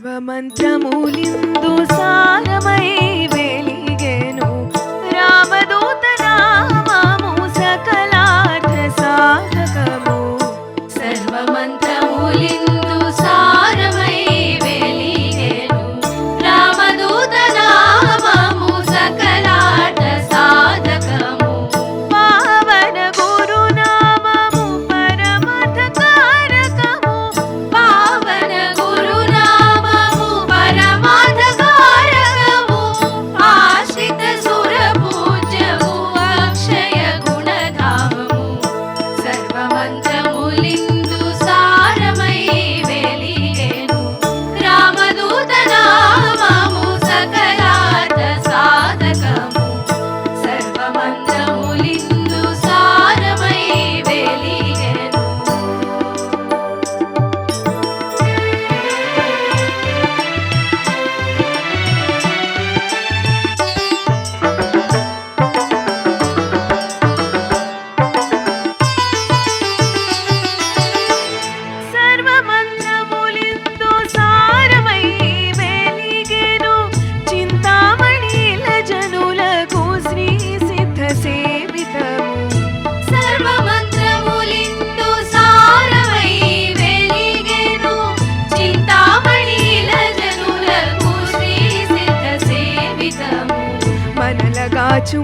సర్వమంత్రములిందు సారమై వెలిగెను రామదూత నామము సకలార్థ సాధకము. సర్వమంత్రములిందు సారమై వెలిగెను రామదూత నామము సకలార్థ సాధకము. పావన గురు నామము పరమథ కారకము. పావన గురు నామము పరమార్థ కారకము. ఆశ్రిత సుర పూజ్యము అక్షయ గుణధామము. సర్వమంత్రములిందు సారమై వెలిగెను రామదూత నామము సకలార్థ సాధకము. సర్వమంత్రములిందు సారమై వెలిగెను. సర్వమంత్రములిందు సారమై వెలిగెను చింతామణిల జనులకు శ్రీ సిద్ధ సేవితము. సర్వమంత్రములిందు సారమై వెలిగెను చింతామణిల జనులకు శ్రీ సిద్ధ సేవితము. మనలగాచు